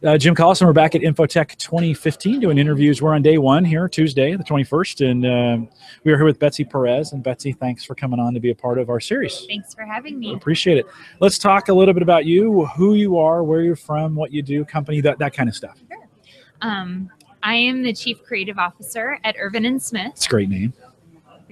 Jim Collison, we're back at Infotec 2015 doing interviews. We're on day one here, Tuesday, the 21st, and we are here with Betsy Perez. And Betsy, thanks for coming on to be a part of our series. Thanks for having me. Appreciate it. Let's talk a little bit about you, who you are, where you're from, what you do, company, that kind of stuff. Sure. I am the Chief Creative Officer at Irvin & Smith. It's a great name.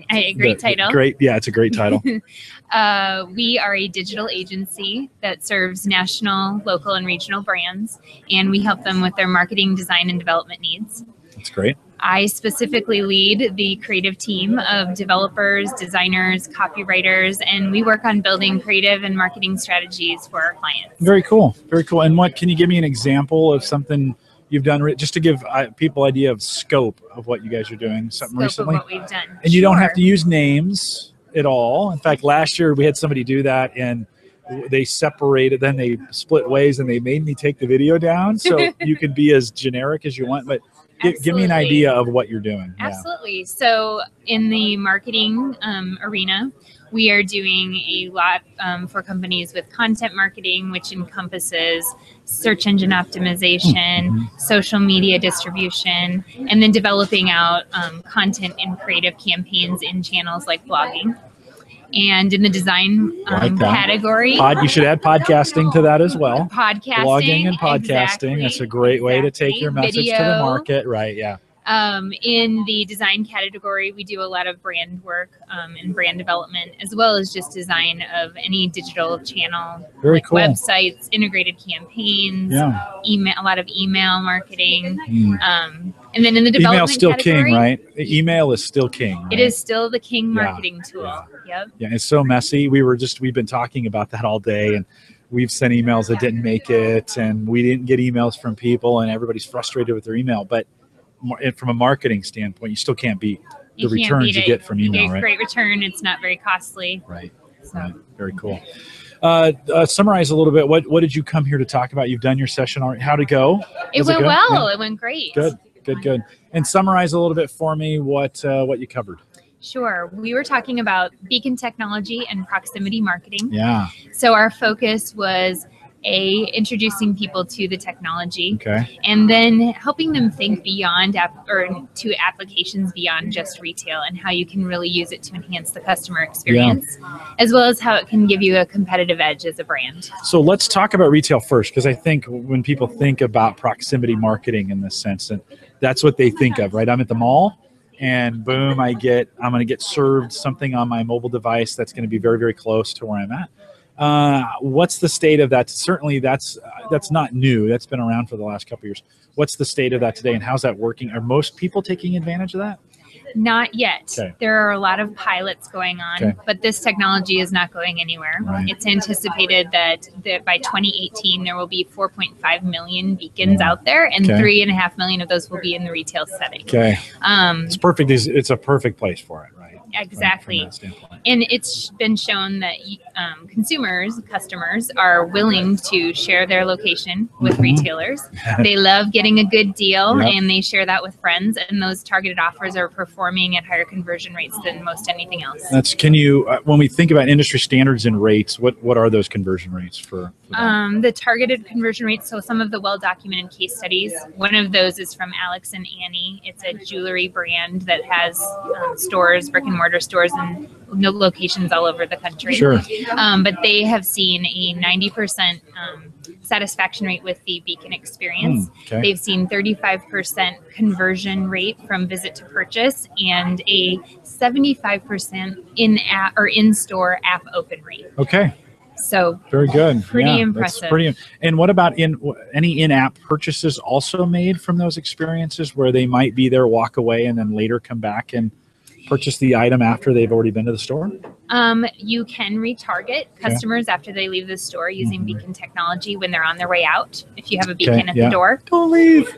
Great title. Great, yeah, it's a great title. We are a digital agency that serves national, local, and regional brands, and we help them with their marketing, design, and development needs. That's great. I specifically lead the creative team of developers, designers, copywriters, and we work on building creative and marketing strategies for our clients. Very cool. Very cool. And can you give me an example of something you've done, just to give people idea of scope of what you guys are doing, something recently? Of what we've done. And you don't have to use names at all. In fact, last year we had somebody do that, and they separated, then they split ways, and they made me take the video down. So you can be as generic as you want, but give me an idea of what you're doing. Absolutely. Yeah. So in the marketing arena, we are doing a lot for companies with content marketing, which encompasses search engine optimization, social media distribution, and then developing out content and creative campaigns in channels like blogging. And in the design category, you should add podcasting to that as well. Podcasting, blogging and podcasting. Exactly, that's a great way to take your message to the market, right? Yeah. In the design category, we do a lot of brand work and brand development, as well as just design of any digital channel, Very cool. Websites, integrated campaigns, email, a lot of email marketing. And then in the development Email's still category, king, right? Email is still king. Right? It is still the king marketing tool. Yeah. Yeah, it's so messy. We've been talking about that all day, and we've sent emails that didn't make it, and we didn't get emails from people, and everybody's frustrated with their email. But from a marketing standpoint, you still can't beat the returns you get from email, right? Great return. It's not very costly. Right. So. Right. Very cool. Summarize a little bit. What did you come here to talk about? You've done your session already. How'd it go? It went well. Yeah. It went great. Good. And summarize a little bit for me what you covered. Sure. We were talking about beacon technology and proximity marketing. Yeah. So our focus was introducing people to the technology, and then helping them think beyond to applications beyond just retail, and how you can really use it to enhance the customer experience, as well as how it can give you a competitive edge as a brand. So let's talk about retail first, because I think when people think about proximity marketing in this sense, and that's what they think of, right? I'm at the mall, and boom, I'm going to get served something on my mobile device that's going to be very, very close to where I'm at. What's the state of that? Certainly that's not new. That's been around for the last couple of years. What's the state of that today, and how's that working? Are most people taking advantage of that? Not yet. There are a lot of pilots going on, but this technology is not going anywhere. Right. It's anticipated that by 2018, there will be 4.5 million beacons out there, and 3.5 million of those will be in the retail setting. It's perfect. It's a perfect place for it, right? Exactly. And it's been shown that customers are willing to share their location with retailers. They love getting a good deal, and they share that with friends, and those targeted offers are performing at higher conversion rates than most anything else. When we think about industry standards and rates, what are those conversion rates for the targeted conversion rates? So some of the well-documented case studies, one of those is from Alex and Annie. It's a jewelry brand that has stores, brick and mortar stores, and locations all over the country. But they have seen a 90% satisfaction rate with the beacon experience. They've seen 35% conversion rate from visit to purchase, and a 75% in-app or in-store app open rate. So very good. Pretty impressive. And what about any in-app purchases also made from those experiences, where they might be there, walk away, and then later come back and purchase the item after they've already been to the store? You can retarget customers after they leave the store using beacon technology when they're on their way out. If you have a beacon at the door, don't leave.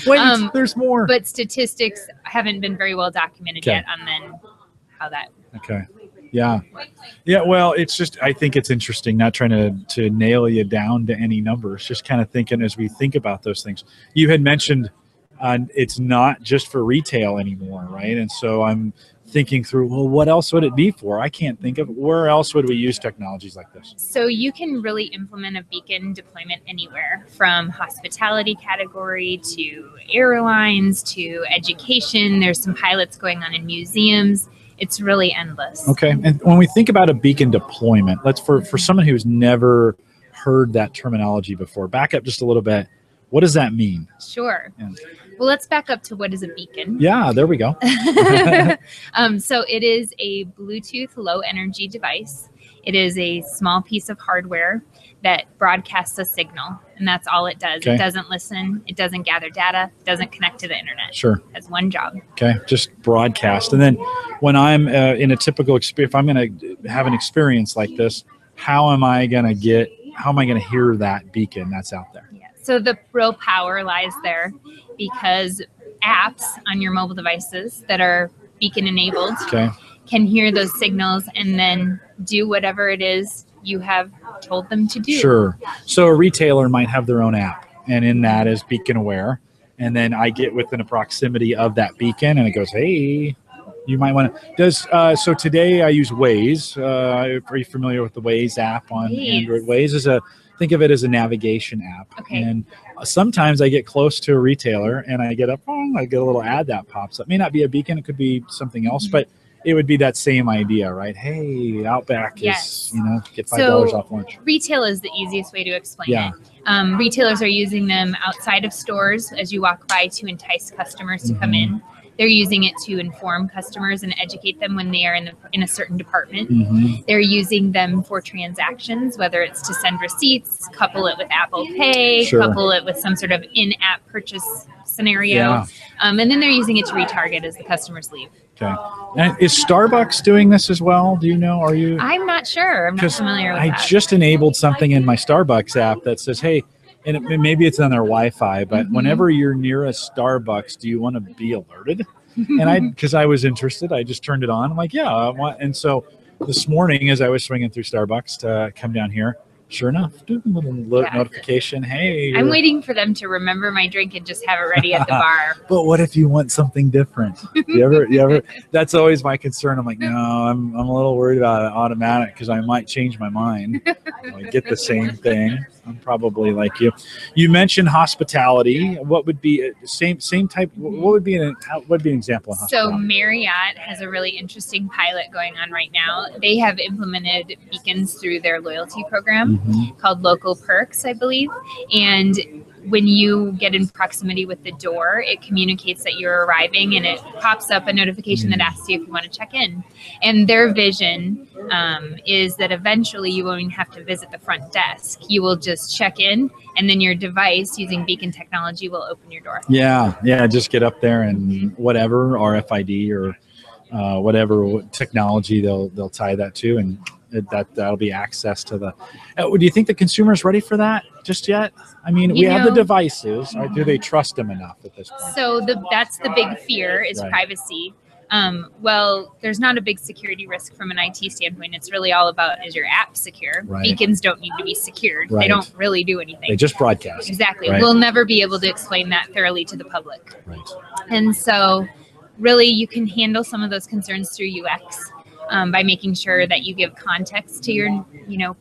Wait, there's more. But statistics haven't been very well documented yet on then how that. Yeah. Well, it's just, I think it's interesting, not trying to nail you down to any numbers, just kind of thinking as we think about those things. You had mentioned it's not just for retail anymore, right? And so I'm thinking through, well, what else would it be for? I can't think of where else would we use technologies like this. So you can really implement a beacon deployment anywhere, from hospitality category to airlines to education. There's some pilots going on in museums. It's really endless. Okay. And when we think about a beacon deployment, let's for someone who's never heard that terminology before, back up just a little bit. What does that mean? Sure. Yeah. Well, let's back up to what is a beacon. Yeah, there we go. So it is a Bluetooth low energy device. It is a small piece of hardware that broadcasts a signal, and that's all it does. Okay. It doesn't listen. It doesn't gather data. It doesn't connect to the internet. Sure. It has one job. Okay, just broadcast. And then when I'm in a typical experience, if I'm going to have an experience like this, how am I going to hear that beacon that's out there? Yeah. So the real power lies there, because apps on your mobile devices that are beacon enabled Okay. can hear those signals and then do whatever it is you have told them to do. Sure. So a retailer might have their own app, and in that is beacon aware. And then I get within a proximity of that beacon, and it goes, hey, you might want to. So today I use Waze. Are you familiar with the Waze app on Android? Waze is think of it as a navigation app. Okay. And sometimes I get close to a retailer and I get I get a little ad that pops up. It may not be a beacon, it could be something else, but it would be that same idea, right? Hey, Outback is, get $5 off lunch. Retail is the easiest way to explain Yeah. it. Retailers are using them outside of stores as you walk by to entice customers to come in. They're using it to inform customers and educate them when they are in a certain department. They're using them for transactions, whether it's to send receipts, couple it with Apple Pay, couple it with some sort of in-app purchase scenario. Yeah. And then they're using it to retarget as the customers leave. Okay. And is Starbucks doing this as well? Do you know? Are you? I'm not sure. I'm not familiar with that. I just enabled something in my Starbucks app that says, hey, and maybe it's on their Wi-Fi, but whenever you're near a Starbucks, do you want to be alerted? And because I was interested, I just turned it on. I'm like, yeah, I want. And so this morning, as I was swinging through Starbucks to come down here, sure enough, a little notification. Hey, I'm waiting for them to remember my drink and just have it ready at the bar. But what if you want something different? You ever? That's always my concern. I'm like, no, I'm a little worried about it automatic because I might change my mind. I get the same thing. I'm probably like you. You mentioned hospitality. What would be same type? What would be an example of hospitality? So Marriott has a really interesting pilot going on right now. They have implemented beacons through their loyalty program called Local Perks, I believe. And when you get in proximity with the door, it communicates that you're arriving, and it pops up a notification that asks you if you want to check in. And their vision is that eventually you won't even have to visit the front desk. You will just check in, and then your device using beacon technology will open your door. Yeah, just get up there and whatever RFID or whatever technology they'll tie that to, and that'll be access to the. Do you think the consumer's ready for that just yet? I mean, we have the devices. Do they trust them enough at this point? So that's the big fear is privacy. Well, there's not a big security risk from an IT standpoint. It's really all about, is your app secure? Right. Beacons don't need to be secured. Right. They don't really do anything. They just broadcast. Exactly. Right. We'll never be able to explain that thoroughly to the public. Right. And so really you can handle some of those concerns through UX. By making sure that you give context to your,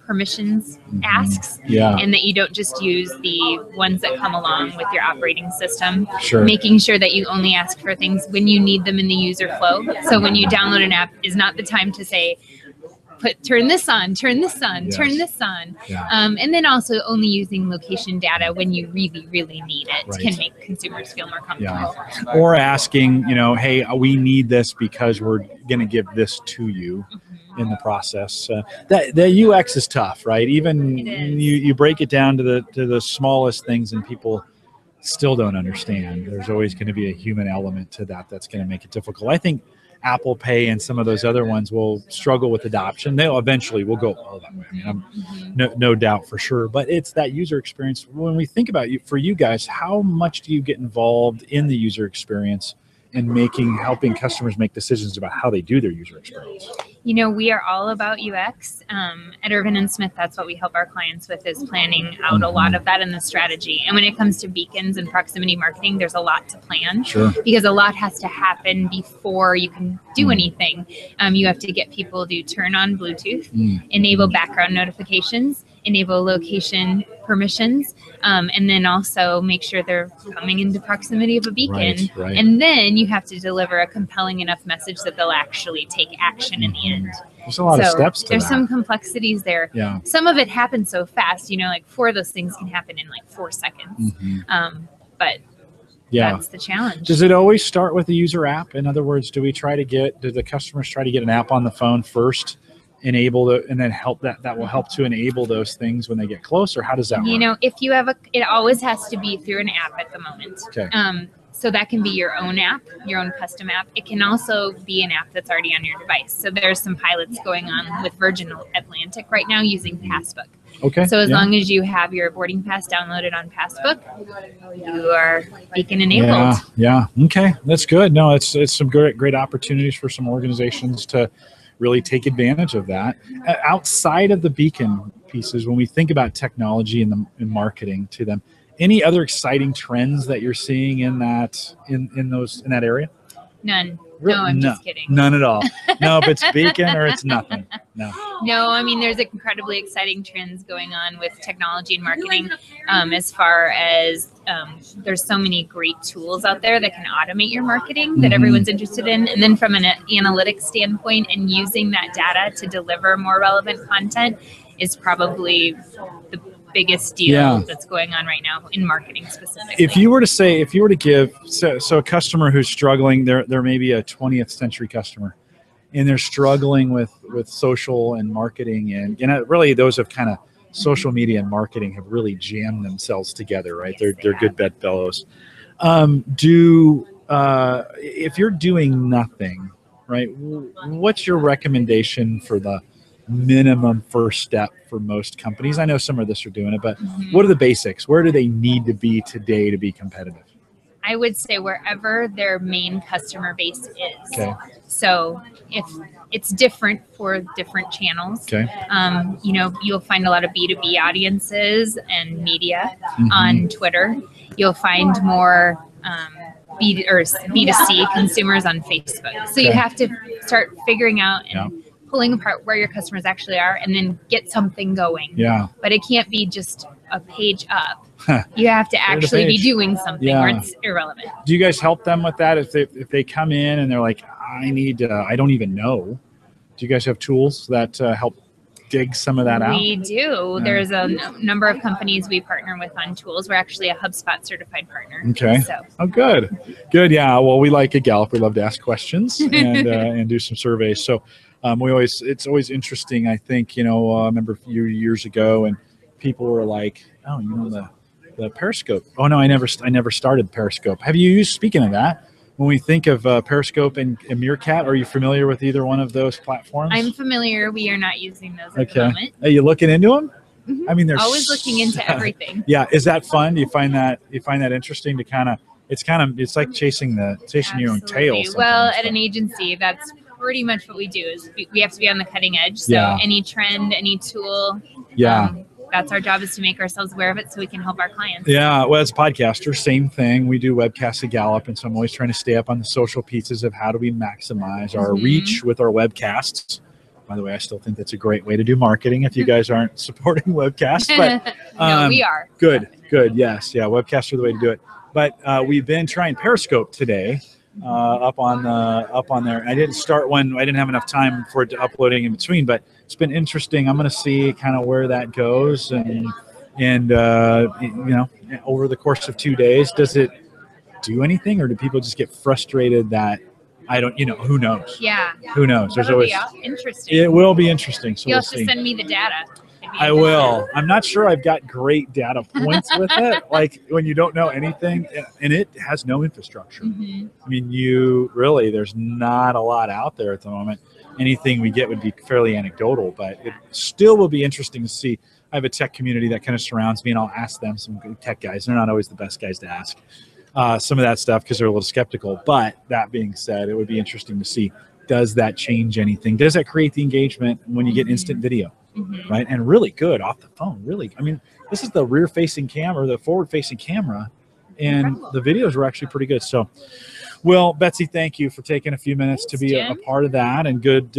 permissions asks, and that you don't just use the ones that come along with your operating system. Sure. Making sure that you only ask for things when you need them in the user flow. So when you download an app is not the time to say, turn this on, turn this on, turn this on. Yeah. And then also only using location data when you really, really need it can make consumers feel more comfortable. Yeah. Or asking, hey, we need this because we're going to give this to you in the process. The UX is tough, right? Even you break it down to the smallest things and people still don't understand. There's always going to be a human element to that's going to make it difficult. I think Apple Pay and some of those other ones will struggle with adoption. They'll eventually will go all that way. I mean, no doubt for sure. But it's that user experience. When we think about for you guys, how much do you get involved in the user experience and helping customers make decisions about how they do their user experience? You know, we are all about UX. At Irvin & Smith, that's what we help our clients with, is planning out a lot of that in the strategy. And when it comes to beacons and proximity marketing, there's a lot to plan. Sure. Because a lot has to happen before you can do anything. You have to get people to turn on Bluetooth, enable background notifications, enable location permissions, and then also make sure they're coming into proximity of a beacon. Right. And then you have to deliver a compelling enough message that they'll actually take action in the end. There's a lot of steps to there's that. some complexities there. Yeah. Some of it happens so fast, you know, like 4 of those things can happen in like 4 seconds. But that's the challenge. Does it always start with the user app? In other words, do the customers try to get an app on the phone first, and then help that will help to enable those things when they get close, or how does that work? You know, if you have it always has to be through an app at the moment. Okay. So that can be your own app, your own custom app. It can also be an app that's already on your device. So there's some pilots going on with Virgin Atlantic right now using Passbook. Okay. So as long as you have your boarding pass downloaded on Passbook, you are beacon enabled. Yeah. Okay. That's good. No, it's some great opportunities for some organizations to really take advantage of that. Outside of the beacon pieces, when we think about technology and marketing to them, any other exciting trends that you're seeing in that area? None. Really? No, I'm just kidding. None at all. No, if it's beacon or it's nothing. No. No, I mean, there's incredibly exciting trends going on with technology and marketing, as far as there's so many great tools out there that can automate your marketing that everyone's interested in. And then from an analytics standpoint, and using that data to deliver more relevant content is probably the biggest deal that's going on right now in marketing specifically. If you were to give, so a customer who's struggling, they're maybe a 20th century customer, and they're struggling with social and marketing, and really those have kind of social media and marketing have really jammed themselves together, right? Yes, they're good bedfellows. If you're doing nothing, right, what's your recommendation for the minimum first step for most companies? I know some of this are doing it, but what are the basics? Where do they need to be today to be competitive? I would say wherever their main customer base is. Okay. So if it's different for different channels, you know, you'll find a lot of B2B audiences and media on Twitter. You'll find more B2C consumers on Facebook. So you have to start figuring out and pulling apart where your customers actually are, and then get something going. Yeah. But it can't be just a page up. You have to actually be doing something, or it's irrelevant. Do you guys help them with that? If they come in and they're like, I don't even know. Do you guys have tools that help dig some of that out? We do. There's a number of companies we partner with on tools. We're actually a HubSpot certified partner. Okay. So. Oh, good. Yeah. Well, we like at Gallup. We love to ask questions and do some surveys. So it's always interesting. I think, I remember a few years ago, and people were like, oh, the Periscope. Oh no, I never started Periscope. Have you used? Speaking of that, when we think of Periscope and Meerkat, are you familiar with either one of those platforms? I'm familiar. We are not using those at the moment. Are you looking into them? I mean, they're always looking into everything. Yeah, is that fun? Do you find that interesting to it's like chasing your own tail? Well, at an agency, that's pretty much what we do. Is we have to be on the cutting edge. So any trend, any tool. That's our job, is to make ourselves aware of it so we can help our clients. Yeah, well, as a podcaster, same thing. We do webcasts at Gallup, and so I'm always trying to stay up on the social pieces of how do we maximize our reach with our webcasts. By the way, I still think that's a great way to do marketing if you guys aren't supporting webcasts. But no, we are. Good. Yes. Yeah, webcasts are the way to do it. But we've been trying Periscope today. Up on there. I didn't start one. I didn't have enough time for it to uploading in between, but it's been interesting. I'm going to see kind of where that goes, and over the course of 2 days, does it do anything, or do people just get frustrated that I don't? Who knows? Yeah. Who knows? There's always interesting. It will be interesting. So you'll have to send me the data. I will. I'm not sure I've got great data points with it. Like when you don't know anything, and it has no infrastructure. I mean, there's not a lot out there at the moment. Anything we get would be fairly anecdotal, but it still will be interesting to see. I have a tech community that kind of surrounds me, and I'll ask them, some good tech guys. They're not always the best guys to ask. some of that stuff because they're a little skeptical. But that being said, it would be interesting to see, does that change anything? Does that create the engagement when you get instant video, right? And really good off the phone, really. I mean, this is the rear-facing camera, the forward-facing camera, and the videos were actually pretty good. So, well, Betsy, thank you for taking a few minutes to be a part of that, and good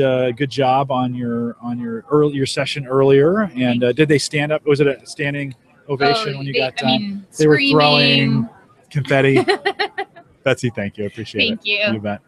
job on your session earlier. And did they stand up? Was it a standing ovation when you got done? I mean, they were screaming. throwing confetti. Betsy, thank you. I appreciate it. Thank you. You bet.